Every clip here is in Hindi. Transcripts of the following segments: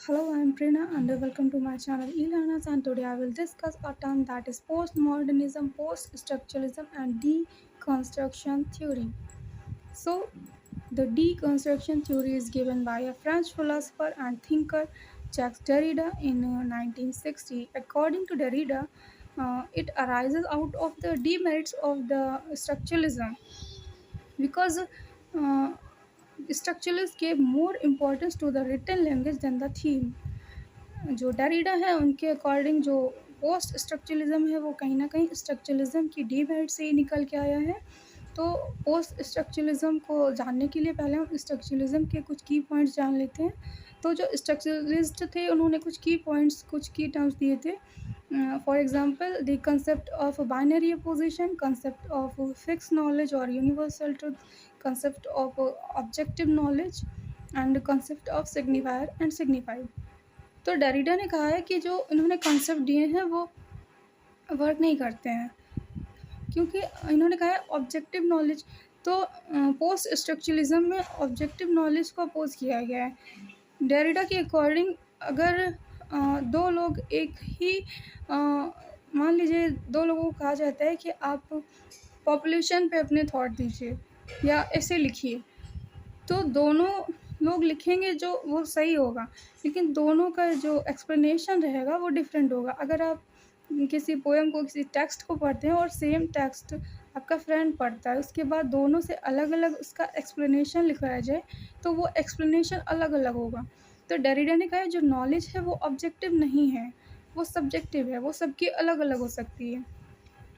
Hello, I am Prerna and welcome to my channel eLearners, and today I will discuss a term that is postmodernism, post-structuralism and deconstruction theory. So, the deconstruction theory is given by a French philosopher and thinker Jacques Derrida in 1960. According to Derrida, it arises out of the demerits of the structuralism because structuralists gave more importance to the written language than the theme. जो डेरिडा है उनके अकॉर्डिंग जो पोस्ट स्ट्रक्चरलिज्म है वो कहीं ना कहीं स्ट्रक्चरलिज्म की डीमेरिट से ही निकल के आया है। तो पोस्ट स्ट्रक्चरलिज्म को जानने के लिए पहले हम स्ट्रक्चरलिज्म के कुछ की पॉइंट्स जान लेते हैं। तो जो स्ट्रक्चरलिस्ट थे उन्होंने कुछ की पॉइंट्स, कुछ की टर्म्स दिए थे। For example, the concept of binary opposition, concept of fix knowledge और universal truth, concept of objective knowledge and concept of signifier and signified. तो डेरिडा ने कहा है कि जो इन्होंने कॉन्सेप्ट दिए हैं वो वर्क नहीं करते हैं, क्योंकि इन्होंने कहा है ऑब्जेक्टिव नॉलेज। तो पोस्ट स्ट्रक्चरलिज्म में ऑब्जेक्टिव नॉलेज को अपोज किया गया है। डेरिडा के अकॉर्डिंग अगर दो लोग एक ही मान लीजिए दो लोगों को कहा जाता है कि आप पॉपुलेशन पे अपने थॉट दीजिए या ऐसे लिखिए, तो दोनों लोग लिखेंगे जो वो सही होगा, लेकिन दोनों का जो एक्सप्लेनेशन रहेगा वो डिफरेंट होगा। अगर आप किसी पोएम को, किसी टेक्स्ट को पढ़ते हैं और सेम टेक्स्ट आपका फ्रेंड पढ़ता है, उसके बाद दोनों से अलग अलग उसका एक्सप्लेनेशन लिखवाया जाए तो वो एक्सप्लेनेशन अलग अलग होगा। तो डेरिडा ने कहा है जो नॉलेज है वो ऑब्जेक्टिव नहीं है, वो सब्जेक्टिव है, वो सबकी अलग अलग हो सकती है।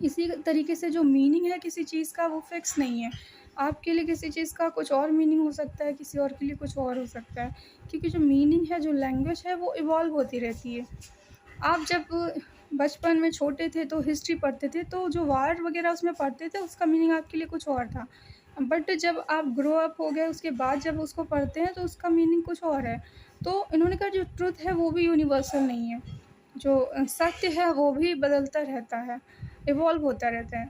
इसी तरीके से जो मीनिंग है किसी चीज़ का वो फिक्स नहीं है। आपके लिए किसी चीज़ का कुछ और मीनिंग हो सकता है, किसी और के लिए कुछ और हो सकता है, क्योंकि जो मीनिंग है, जो लैंग्वेज है वो इवॉल्व होती रहती है। आप जब बचपन में छोटे थे तो हिस्ट्री पढ़ते थे, तो जो वार वगैरह उसमें पढ़ते थे उसका मीनिंग आपके लिए कुछ और था, बट जब आप ग्रो अप हो गए उसके बाद जब उसको पढ़ते हैं तो उसका मीनिंग कुछ और है। तो इन्होंने कहा जो ट्रुथ है वो भी यूनिवर्सल नहीं है, जो सत्य है वो भी बदलता रहता है, इवॉल्व होता रहता है।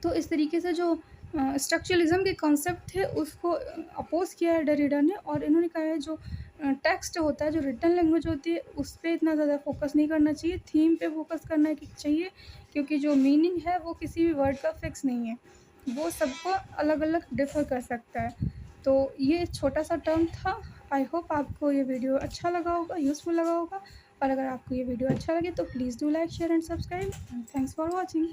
तो इस तरीके से जो स्ट्रक्चरलिज्म के कॉन्सेप्ट थे उसको अपोज किया है डेरिडा ने, और इन्होंने कहा है जो टेक्स्ट होता है, जो रिटन लैंग्वेज होती है, उस पर इतना ज़्यादा फोकस नहीं करना चाहिए, थीम पे फोकस करना चाहिए, क्योंकि जो मीनिंग है वो किसी भी वर्ड का फिक्स नहीं है, वो सबको अलग अलग डिफर कर सकता है। तो ये छोटा सा टर्म था। आई होप आपको ये वीडियो अच्छा लगा होगा, यूज़फुल लगा होगा, और अगर आपको ये वीडियो अच्छा लगे तो please do like, share and subscribe. Thanks for watching.